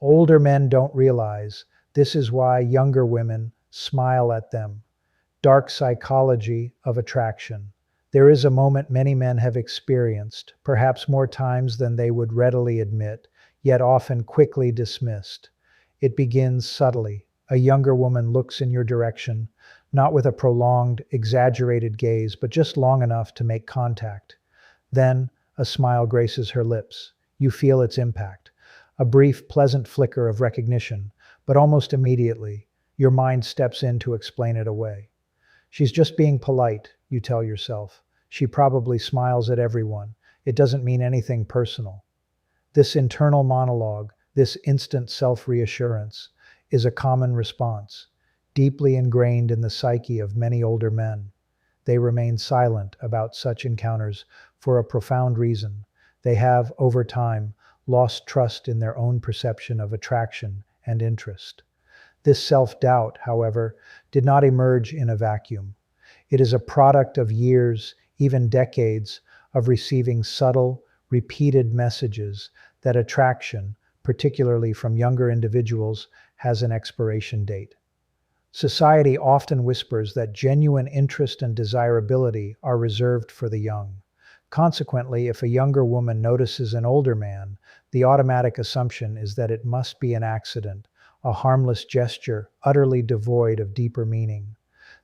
Older men don't realize this is why younger women smile at them. Dark psychology of attraction. There is a moment many men have experienced, perhaps more times than they would readily admit, yet often quickly dismissed. It begins subtly. A younger woman looks in your direction, not with a prolonged, exaggerated gaze, but just long enough to make contact. Then, a smile graces her lips. You feel its impact. A brief, pleasant flicker of recognition, but almost immediately, your mind steps in to explain it away. She's just being polite, you tell yourself. She probably smiles at everyone. It doesn't mean anything personal. This internal monologue, this instant self-reassurance, is a common response, deeply ingrained in the psyche of many older men. They remain silent about such encounters for a profound reason. They have, over time, lost trust in their own perception of attraction and interest. This self-doubt, however, did not emerge in a vacuum. It is a product of years, even decades, of receiving subtle, repeated messages that attraction, particularly from younger individuals, has an expiration date. Society often whispers that genuine interest and desirability are reserved for the young. Consequently, if a younger woman notices an older man, the automatic assumption is that it must be an accident, a harmless gesture, utterly devoid of deeper meaning.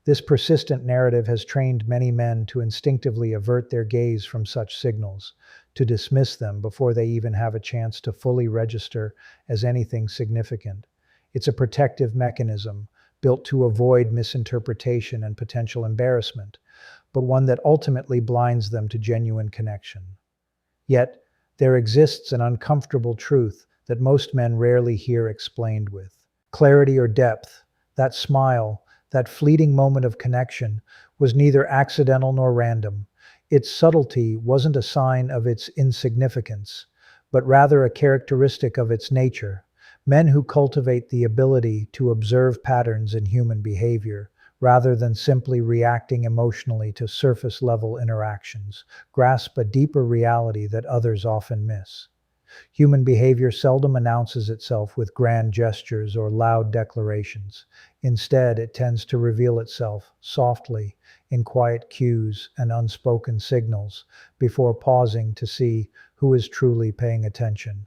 This persistent narrative has trained many men to instinctively avert their gaze from such signals, to dismiss them before they even have a chance to fully register as anything significant. It's a protective mechanism, built to avoid misinterpretation and potential embarrassment, but one that ultimately blinds them to genuine connection. Yet, there exists an uncomfortable truth that most men rarely hear explained with clarity or depth. That smile, that fleeting moment of connection, was neither accidental nor random. Its subtlety wasn't a sign of its insignificance, but rather a characteristic of its nature. Men who cultivate the ability to observe patterns in human behavior, rather than simply reacting emotionally to surface-level interactions, grasp a deeper reality that others often miss. Human behavior seldom announces itself with grand gestures or loud declarations. Instead, it tends to reveal itself softly in quiet cues and unspoken signals before pausing to see who is truly paying attention.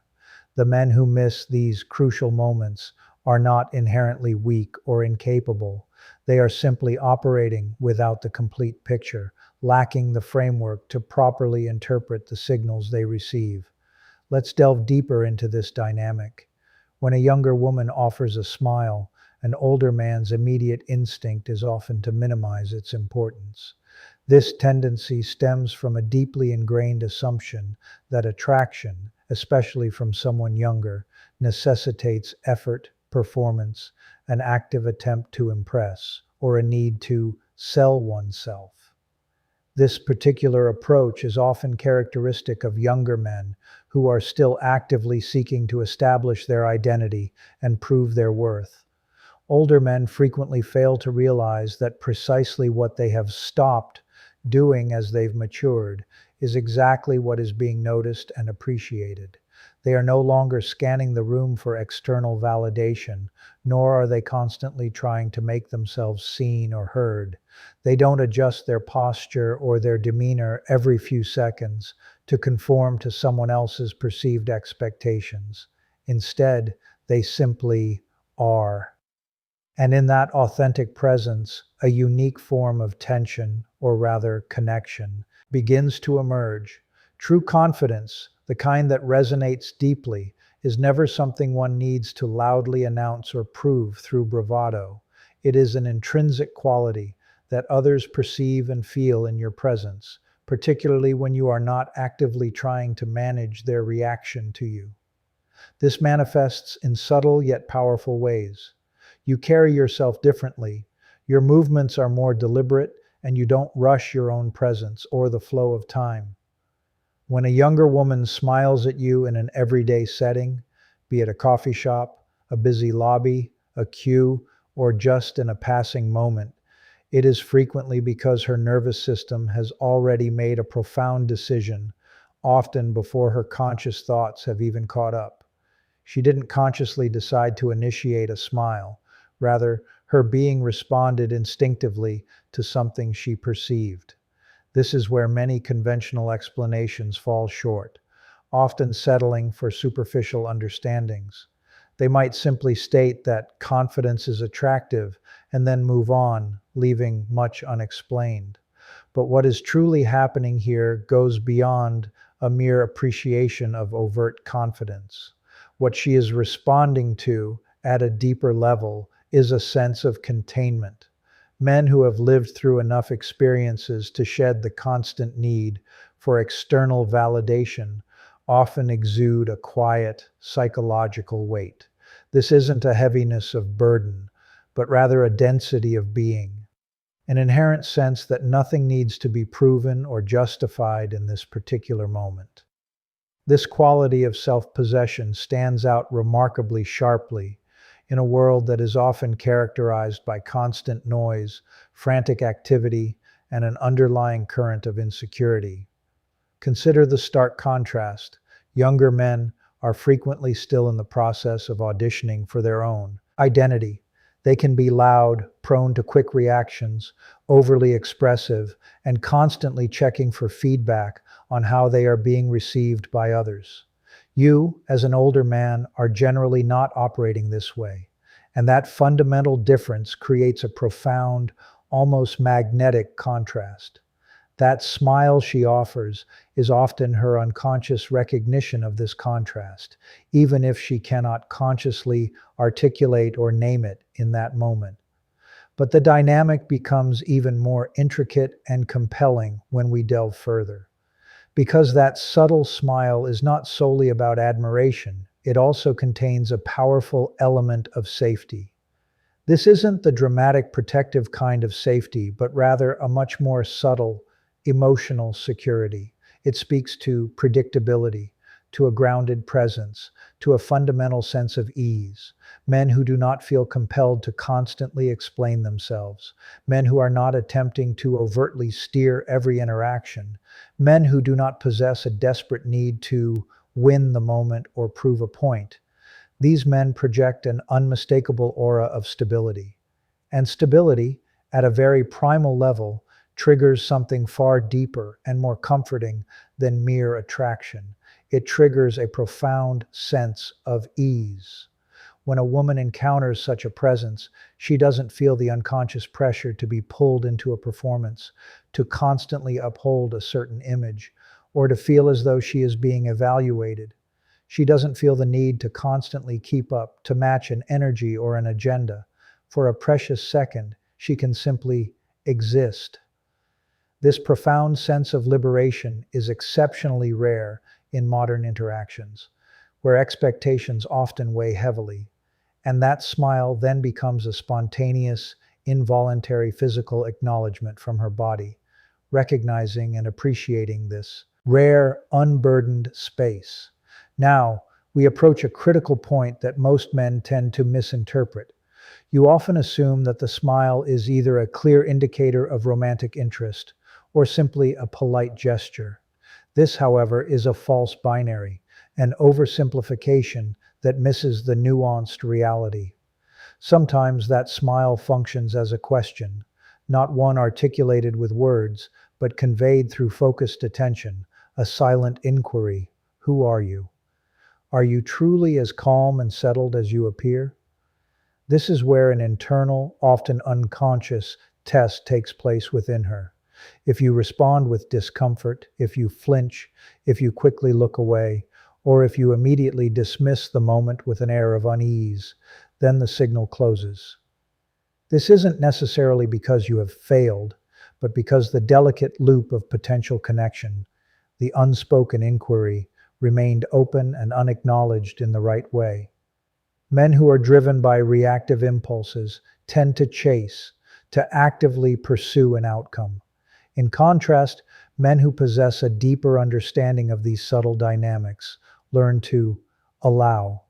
The men who miss these crucial moments are not inherently weak or incapable. They are simply operating without the complete picture, lacking the framework to properly interpret the signals they receive. Let's delve deeper into this dynamic. When a younger woman offers a smile, an older man's immediate instinct is often to minimize its importance. This tendency stems from a deeply ingrained assumption that attraction, especially from someone younger, necessitates effort, performance, an active attempt to impress, or a need to sell oneself. This particular approach is often characteristic of younger men who are still actively seeking to establish their identity and prove their worth. Older men frequently fail to realize that precisely what they have stopped doing as they've matured is exactly what is being noticed and appreciated. They are no longer scanning the room for external validation, nor are they constantly trying to make themselves seen or heard. They don't adjust their posture or their demeanor every few seconds to conform to someone else's perceived expectations. Instead, they simply are. And in that authentic presence, a unique form of tension, or rather connection, begins to emerge. True confidence, the kind that resonates deeply, is never something one needs to loudly announce or prove through bravado. It is an intrinsic quality that others perceive and feel in your presence, particularly when you are not actively trying to manage their reaction to you. This manifests in subtle yet powerful ways. You carry yourself differently, your movements are more deliberate, and you don't rush your own presence or the flow of time. When a younger woman smiles at you in an everyday setting, be it a coffee shop, a busy lobby, a queue, or just in a passing moment, it is frequently because her nervous system has already made a profound decision, often before her conscious thoughts have even caught up. She didn't consciously decide to initiate a smile. Rather, her being responded instinctively to something she perceived. This is where many conventional explanations fall short, often settling for superficial understandings. They might simply state that confidence is attractive and then move on, leaving much unexplained. But what is truly happening here goes beyond a mere appreciation of overt confidence. What she is responding to at a deeper level is a sense of containment. Men who have lived through enough experiences to shed the constant need for external validation often exude a quiet, psychological weight. This isn't a heaviness of burden, but rather a density of being, an inherent sense that nothing needs to be proven or justified in this particular moment. This quality of self-possession stands out remarkably sharply in a world that is often characterized by constant noise, frantic activity, and an underlying current of insecurity. Consider the stark contrast. Younger men are frequently still in the process of auditioning for their own identity. They can be loud, prone to quick reactions, overly expressive, and constantly checking for feedback on how they are being received by others. You, as an older man, are generally not operating this way, and that fundamental difference creates a profound, almost magnetic contrast. That smile she offers is often her unconscious recognition of this contrast, even if she cannot consciously articulate or name it in that moment. But the dynamic becomes even more intricate and compelling when we delve further. Because that subtle smile is not solely about admiration, it also contains a powerful element of safety. This isn't the dramatic protective kind of safety, but rather a much more subtle, emotional security. It speaks to predictability, to a grounded presence, to a fundamental sense of ease. Men who do not feel compelled to constantly explain themselves. Men who are not attempting to overtly steer every interaction. Men who do not possess a desperate need to win the moment or prove a point. These men project an unmistakable aura of stability. And stability, at a very primal level, triggers something far deeper and more comforting than mere attraction. It triggers a profound sense of ease. When a woman encounters such a presence, she doesn't feel the unconscious pressure to be pulled into a performance, to constantly uphold a certain image, or to feel as though she is being evaluated. She doesn't feel the need to constantly keep up, to match an energy or an agenda. For a precious second, she can simply exist. This profound sense of liberation is exceptionally rare in modern interactions, where expectations often weigh heavily, and that smile then becomes a spontaneous, involuntary physical acknowledgement from her body, recognizing and appreciating this rare, unburdened space. Now, we approach a critical point that most men tend to misinterpret. You often assume that the smile is either a clear indicator of romantic interest or simply a polite gesture. This, however, is a false binary, an oversimplification that misses the nuanced reality. Sometimes that smile functions as a question, not one articulated with words, but conveyed through focused attention, a silent inquiry. Who are you? Are you truly as calm and settled as you appear? This is where an internal, often unconscious, test takes place within her. If you respond with discomfort, if you flinch, if you quickly look away, or if you immediately dismiss the moment with an air of unease, then the signal closes. This isn't necessarily because you have failed, but because the delicate loop of potential connection, the unspoken inquiry, remained open and unacknowledged in the right way. Men who are driven by reactive impulses tend to chase, to actively pursue an outcome. In contrast, men who possess a deeper understanding of these subtle dynamics learn to allow.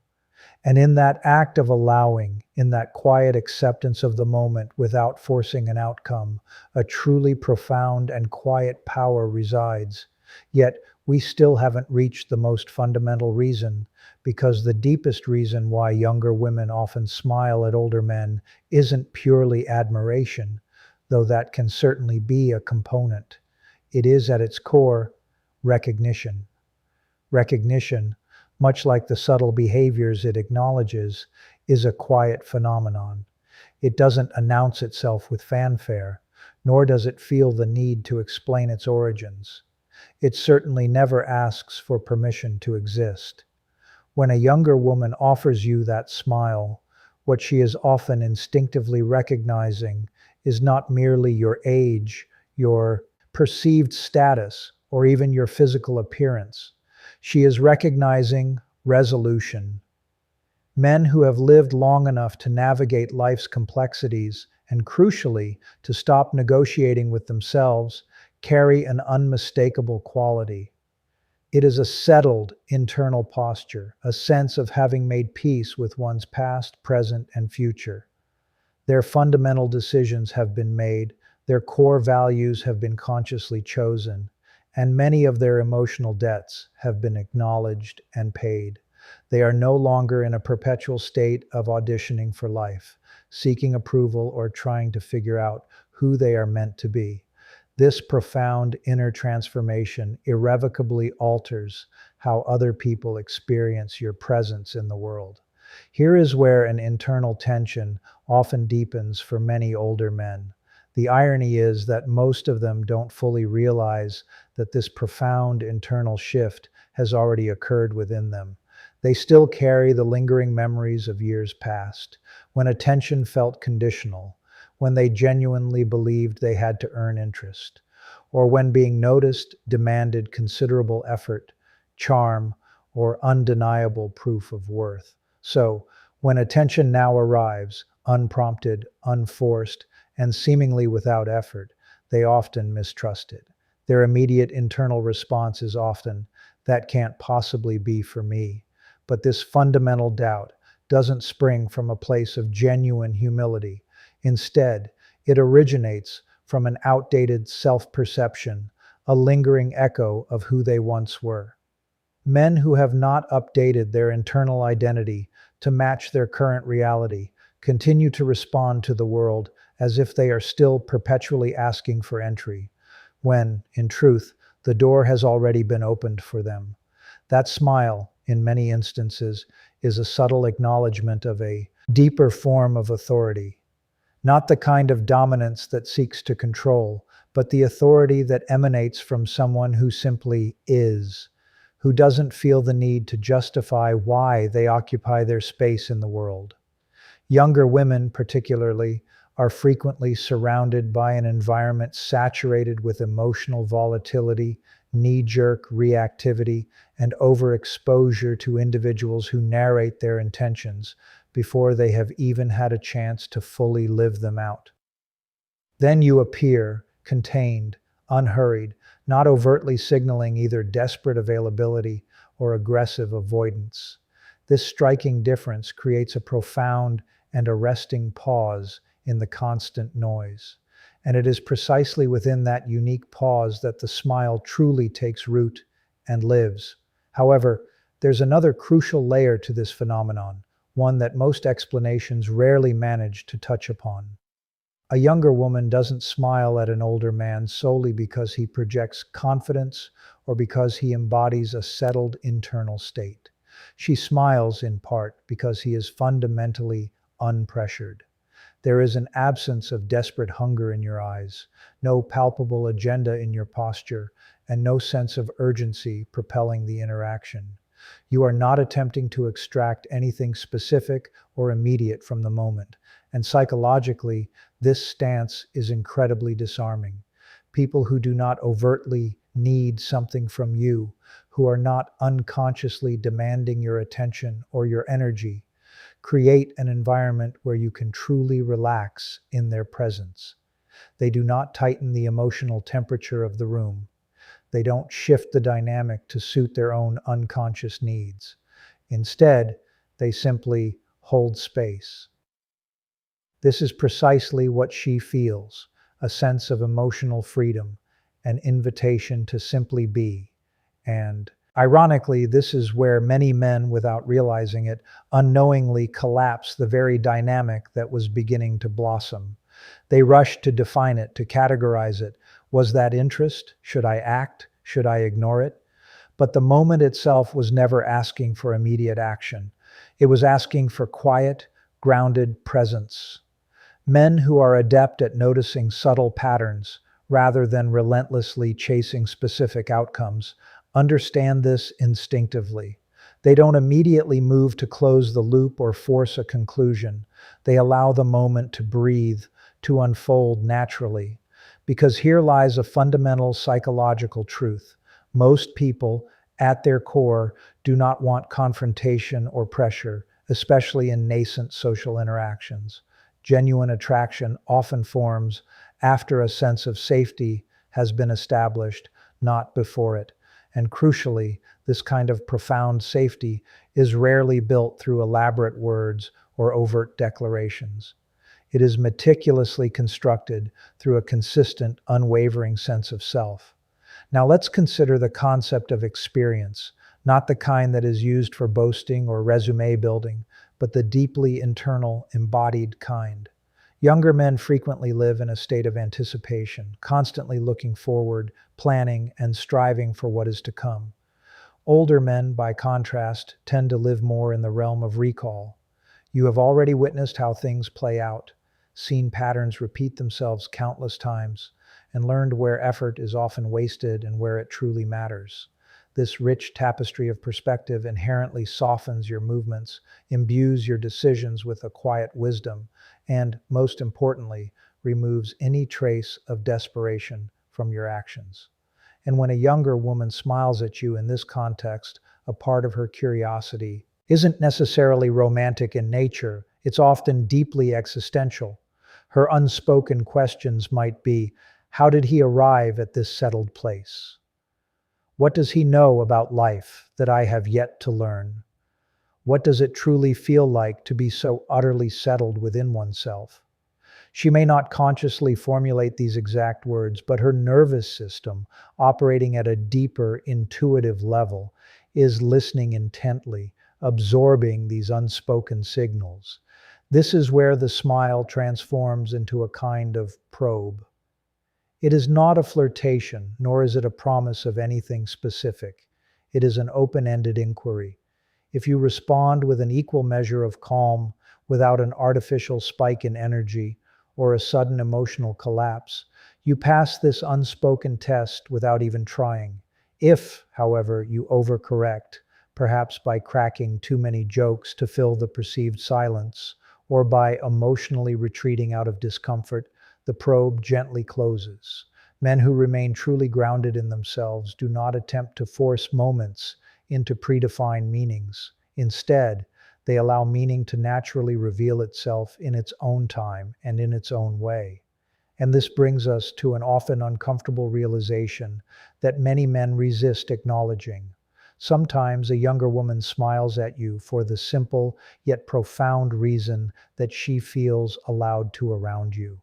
And in that act of allowing, in that quiet acceptance of the moment without forcing an outcome, a truly profound and quiet power resides. Yet, we still haven't reached the most fundamental reason, because the deepest reason why younger women often smile at older men isn't purely admiration, though that can certainly be a component. It is at its core recognition. Recognition, much like the subtle behaviors it acknowledges, is a quiet phenomenon. It doesn't announce itself with fanfare, nor does it feel the need to explain its origins. It certainly never asks for permission to exist. When a younger woman offers you that smile, what she is often instinctively recognizing is not merely your age, your perceived status, or even your physical appearance. She is recognizing resolution. Men who have lived long enough to navigate life's complexities and, crucially, to stop negotiating with themselves carry an unmistakable quality. It is a settled internal posture, a sense of having made peace with one's past, present, and future. Their fundamental decisions have been made, their core values have been consciously chosen, and many of their emotional debts have been acknowledged and paid. They are no longer in a perpetual state of auditioning for life, seeking approval or trying to figure out who they are meant to be. This profound inner transformation irrevocably alters how other people experience your presence in the world. Here is where an internal tension often deepens for many older men. The irony is that most of them don't fully realize that this profound internal shift has already occurred within them. They still carry the lingering memories of years past, when attention felt conditional, when they genuinely believed they had to earn interest, or when being noticed demanded considerable effort, charm, or undeniable proof of worth. So, when attention now arrives, unprompted, unforced, and seemingly without effort, they often mistrust it. Their immediate internal response is often, "That can't possibly be for me." But this fundamental doubt doesn't spring from a place of genuine humility. Instead, it originates from an outdated self-perception, a lingering echo of who they once were. Men who have not updated their internal identity to match their current reality continue to respond to the world as if they are still perpetually asking for entry, when, in truth, the door has already been opened for them. That smile, in many instances, is a subtle acknowledgement of a deeper form of authority. Not the kind of dominance that seeks to control, but the authority that emanates from someone who simply is, who doesn't feel the need to justify why they occupy their space in the world. Younger women, particularly, are frequently surrounded by an environment saturated with emotional volatility, knee-jerk reactivity, and overexposure to individuals who narrate their intentions before they have even had a chance to fully live them out. Then you appear, contained, unhurried, not overtly signaling either desperate availability or aggressive avoidance. This striking difference creates a profound and arresting pause in the constant noise. And it is precisely within that unique pause that the smile truly takes root and lives. However, there's another crucial layer to this phenomenon, one that most explanations rarely manage to touch upon. A younger woman doesn't smile at an older man solely because he projects confidence or because he embodies a settled internal state. She smiles in part because he is fundamentally unpressured. There is an absence of desperate hunger in your eyes, no palpable agenda in your posture, and no sense of urgency propelling the interaction. You are not attempting to extract anything specific or immediate from the moment, and psychologically, this stance is incredibly disarming. People who do not overtly need something from you, who are not unconsciously demanding your attention or your energy, create an environment where you can truly relax in their presence. They do not tighten the emotional temperature of the room. They don't shift the dynamic to suit their own unconscious needs. Instead, they simply hold space. This is precisely what she feels, a sense of emotional freedom, an invitation to simply be. And ironically, this is where many men, without realizing it, unknowingly collapse the very dynamic that was beginning to blossom. They rush to define it, to categorize it. Was that interest? Should I act? Should I ignore it? But the moment itself was never asking for immediate action. It was asking for quiet, grounded presence. Men who are adept at noticing subtle patterns, rather than relentlessly chasing specific outcomes, understand this instinctively. They don't immediately move to close the loop or force a conclusion. They allow the moment to breathe, to unfold naturally. Because here lies a fundamental psychological truth. Most people, at their core, do not want confrontation or pressure, especially in nascent social interactions. Genuine attraction often forms after a sense of safety has been established, not before it. And crucially, this kind of profound safety is rarely built through elaborate words or overt declarations. It is meticulously constructed through a consistent, unwavering sense of self. Now let's consider the concept of experience, not the kind that is used for boasting or resume building, but the deeply internal, embodied kind. Younger men frequently live in a state of anticipation, constantly looking forward, planning, and striving for what is to come. Older men, by contrast, tend to live more in the realm of recall. You have already witnessed how things play out, seen patterns repeat themselves countless times, and learned where effort is often wasted and where it truly matters. This rich tapestry of perspective inherently softens your movements, imbues your decisions with a quiet wisdom, and, most importantly, removes any trace of desperation from your actions. And when a younger woman smiles at you in this context, a part of her curiosity isn't necessarily romantic in nature, it's often deeply existential. Her unspoken questions might be, how did he arrive at this settled place? What does he know about life that I have yet to learn? What does it truly feel like to be so utterly settled within oneself? She may not consciously formulate these exact words, but her nervous system, operating at a deeper, intuitive level, is listening intently, absorbing these unspoken signals. This is where the smile transforms into a kind of probe. It is not a flirtation, nor is it a promise of anything specific. It is an open-ended inquiry. If you respond with an equal measure of calm, without an artificial spike in energy or a sudden emotional collapse, you pass this unspoken test without even trying. If, however, you overcorrect, perhaps by cracking too many jokes to fill the perceived silence, or by emotionally retreating out of discomfort, the probe gently closes. Men who remain truly grounded in themselves do not attempt to force moments into predefined meanings. Instead, they allow meaning to naturally reveal itself in its own time and in its own way. And this brings us to an often uncomfortable realization that many men resist acknowledging. Sometimes a younger woman smiles at you for the simple yet profound reason that she feels allowed to around you.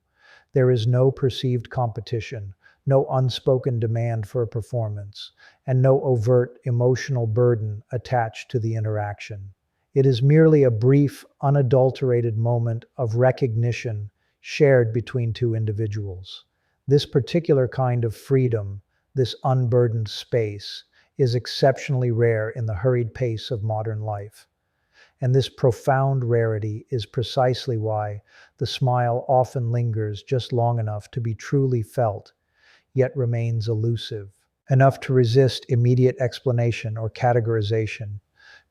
There is no perceived competition, no unspoken demand for a performance, and no overt emotional burden attached to the interaction. It is merely a brief, unadulterated moment of recognition shared between two individuals. This particular kind of freedom, this unburdened space, is exceptionally rare in the hurried pace of modern life. And this profound rarity is precisely why the smile often lingers just long enough to be truly felt, yet remains elusive, enough to resist immediate explanation or categorization.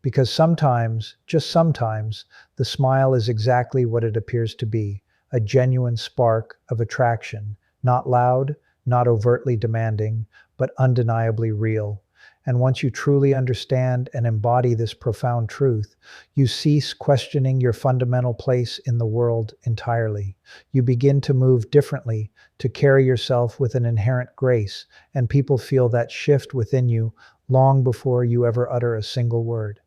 Because sometimes, just sometimes, the smile is exactly what it appears to be, a genuine spark of attraction, not loud, not overtly demanding, but undeniably real. And once you truly understand and embody this profound truth, you cease questioning your fundamental place in the world entirely. You begin to move differently, to carry yourself with an inherent grace, and people feel that shift within you long before you ever utter a single word.